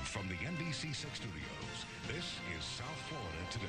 From the NBC6 studios, this is South Florida Today.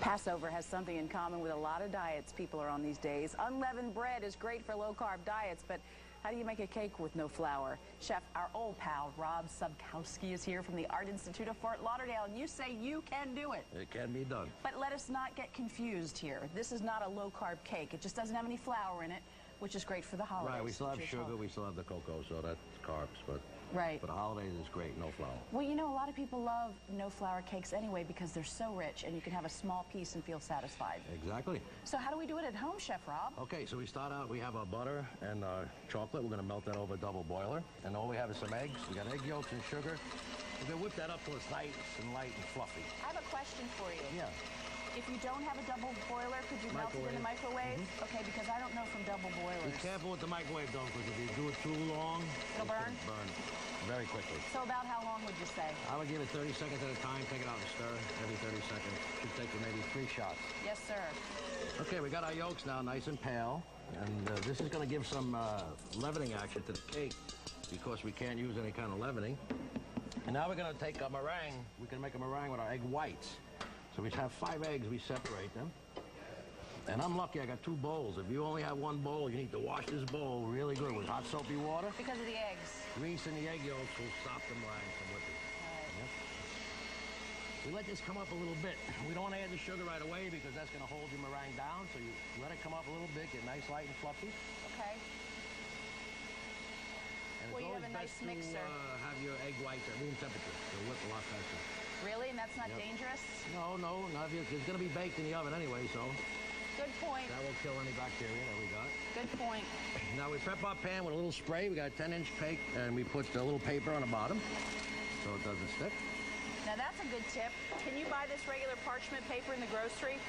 Passover has something in common with a lot of diets people are on these days. Unleavened bread is great for low-carb diets, but how do you make a cake with no flour? Chef, our old pal, Rob Subkowski, is here from the Art Institute of Fort Lauderdale, and you say you can do it. It can be done. But let us not get confused here. This is not a low-carb cake. It just doesn't have any flour in it, which is great for the holidays. Right, we still have sugar, we still have the cocoa, so that's carbs, but right. For the holidays, it's great, no flour. Well, you know, a lot of people love no-flour cakes anyway because they're so rich, and you can have a small piece and feel satisfied. Exactly. So how do we do it at home, Chef Rob? Okay, so we start out, we have our butter and our chocolate. We're going to melt that over a double boiler. And all we have is some eggs. We got egg yolks and sugar. We're going to whip that up till it's nice and light and fluffy. I have a question for you. Yeah. If you don't have a double boiler, could you melt it in the microwave? Okay, because I don't know from double boilers. Be careful with the microwave, though, because if you do it too long, it'll burn? Burn very quickly. So about how long would you say? I would give it 30 seconds at a time. Take it out and stir every 30 seconds. Should take you maybe 3 shots. Yes, sir. Okay, we got our yolks now nice and pale. And this is going to give some leavening action to the cake because we can't use any kind of leavening. And now we're going to take a meringue. We can make a meringue with our egg whites. So we have 5 eggs, we separate them. And I'm lucky, I got 2 bowls. If you only have 1 bowl, you need to wash this bowl really good with hot soapy water. Because of the eggs. Grease in the egg yolks will stop the meringue from whipping. Right. Yep. We let this come up a little bit. We don't want to add the sugar right away because that's going to hold your meringue down. So you let it come up a little bit, get nice, light, and fluffy. Okay. And well, it's you always have a nice best mixer. to have your egg whites at room temperature. They'll whip a lot faster. Really? And that's not dangerous? No, not if it's going to be baked in the oven anyway, so. Good point. That will kill any bacteria that we got. Good point. Now we prep our pan with a little spray. We got a 10-inch cake, and we put a little paper on the bottom so it doesn't stick. Now that's a good tip. Can you buy this regular parchment paper in the grocery?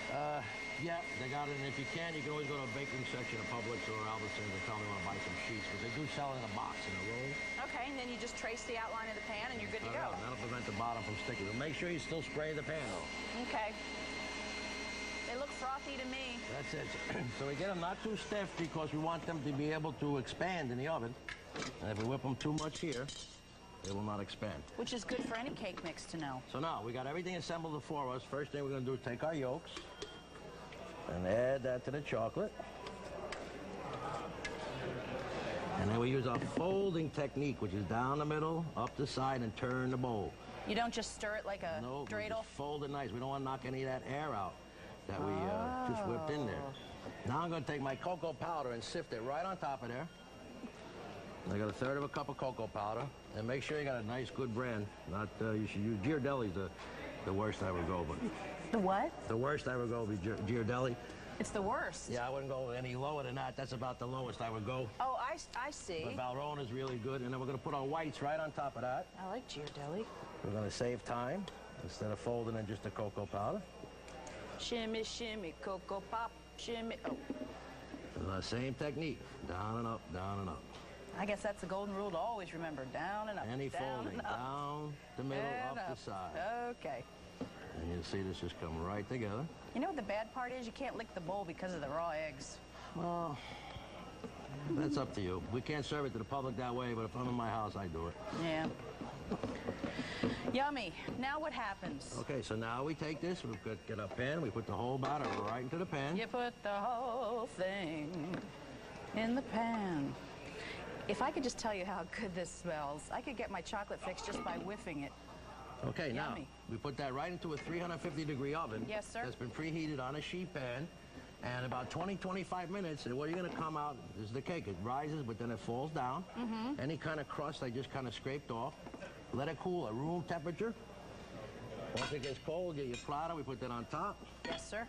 Yeah, they got it. And if you can always go to a baking section of Publix or Albertsons and tell them you want to buy some sheets, because they do sell it in a box, in a roll. Okay, and then you just trace the outline of the pan and you're good to go. That'll prevent the bottom from sticking. But make sure you still spray the pan, though. Okay. They look frothy to me. That's it. So we get them not too stiff because we want them to be able to expand in the oven. And if we whip them too much here, they will not expand. Which is good for any cake mix to know. So now, we got everything assembled before us. First thing we're going to do is take our yolks and add that to the chocolate. And then we use our folding technique, which is down the middle, up the side, and turn the bowl. You don't just stir it like a dreidel? No, fold it nice. We don't want to knock any of that air out that we just whipped in there. Now I'm going to take my cocoa powder and sift it right on top of there. I got a 1/3 of a cup of cocoa powder. And make sure you got a nice, good brand. Not you should use Ghirardelli's the worst I would go, but the what? The worst I would go would be Ghirardelli. It's the worst. Yeah, I wouldn't go any lower than that. That's about the lowest I would go. Oh, I see. But Valrhona is really good, and then we're going to put our whites right on top of that. I like Ghirardelli. We're going to save time instead of folding in just the cocoa powder. Shimmy, shimmy, cocoa pop, shimmy. Oh. Same technique. Down and up, down and up. I guess that's the golden rule to always remember. Down and up. Any down folding. Down the middle, and up the side. Okay. And you'll see this just come right together. You know what the bad part is? You can't lick the bowl because of the raw eggs. Well, that's up to you. We can't serve it to the public that way, but if I'm in my house, I do it. Yeah. Yummy. Now what happens? Okay, so now we take this, we get our pan, we put the whole batter right into the pan. You put the whole thing in the pan. If I could just tell you how good this smells, I could get my chocolate fix just by whiffing it. Okay, Yummy. now, we put that right into a 350-degree oven. Yes, sir. That's been preheated on a sheet pan. And about 20-25 minutes, and what you're going to come out is the cake. It rises, but then it falls down. Any kind of crust I just kind of scraped off. Let it cool at room temperature. Once it gets cold, get your platter. We put that on top. Yes, sir.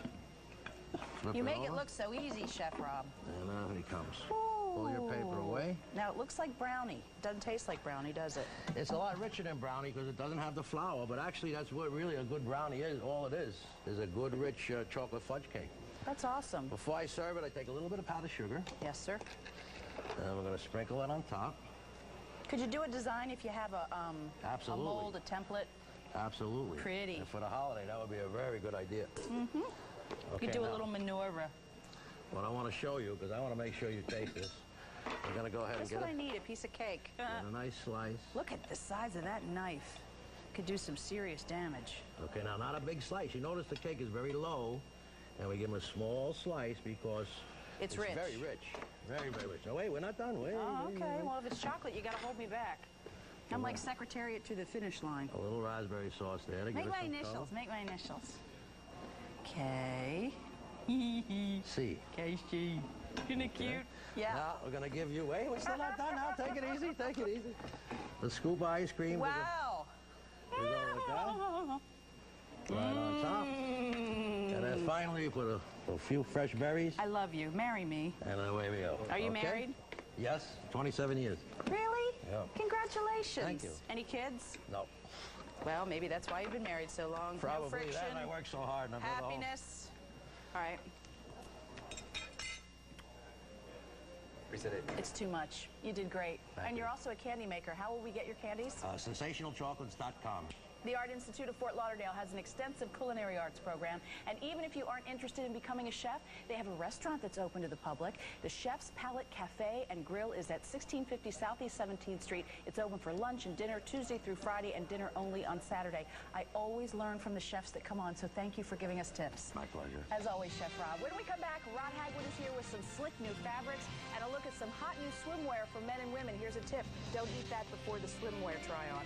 Flip You make over. it look so easy, Chef Rob. And out he comes. Ooh. Pull your paper away. Now, it looks like brownie. Doesn't taste like brownie, does it? It's a lot richer than brownie because it doesn't have the flour, but actually that's what really a good brownie is. All it is a good, rich chocolate fudge cake. That's awesome. Before I serve it, I take a little bit of powdered sugar. Yes, sir. And we're going to sprinkle it on top. Could you do a design if you have a Absolutely. a mold, a template? Absolutely. Pretty. And for the holiday, that would be a very good idea. Mm-hmm. Okay, You could do now, a little manure. what I want to show you, because I want to make sure you taste this. We're going to go ahead That's and what get I need, a piece of cake. a nice slice. Look at the size of that knife. Could do some serious damage. Okay, now not a big slice. You notice the cake is very low, and we give them a small slice because it's rich. Very rich. Very, very rich. Oh, wait, we're not done. Wait. Oh, okay. Well, if it's chocolate, you got to hold me back. I'm like Secretariat to the finish line. A little raspberry sauce there to give Make it my some initials. color. Make my initials. K. C. K-C. Isn't it cute? Yeah. Now, we're going to give you... Wait, we're still not done now. Take it easy. Take it easy. The scoop ice cream. Wow. We're going like that. Right on top. And then finally, we put a few fresh berries. I love you. Marry me. And away we go. Are you Okay? married? Yes, 27 years. Really? Yeah. Congratulations. Thank you. Any kids? No. Well, maybe that's why you've been married so long. Probably no friction, that, and I work so hard. And I'm happiness. All right. Reset it. It's too much. You did great. Thank and you. you're also a candy maker. How will we get your candies? Sensationalchocolates.com. The Art Institute of Fort Lauderdale has an extensive culinary arts program, and even if you aren't interested in becoming a chef, they have a restaurant that's open to the public. The Chef's Palette Cafe and Grill is at 1650 Southeast 17th Street. It's open for lunch and dinner Tuesday through Friday and dinner only on Saturday. I always learn from the chefs that come on, so thank you for giving us tips. My pleasure. As always, Chef Rob. When we come back, Rod Hagwood is here with some slick new fabrics and a look at some hot new swimwear for men and women. Here's a tip. Don't eat that before the swimwear try-on.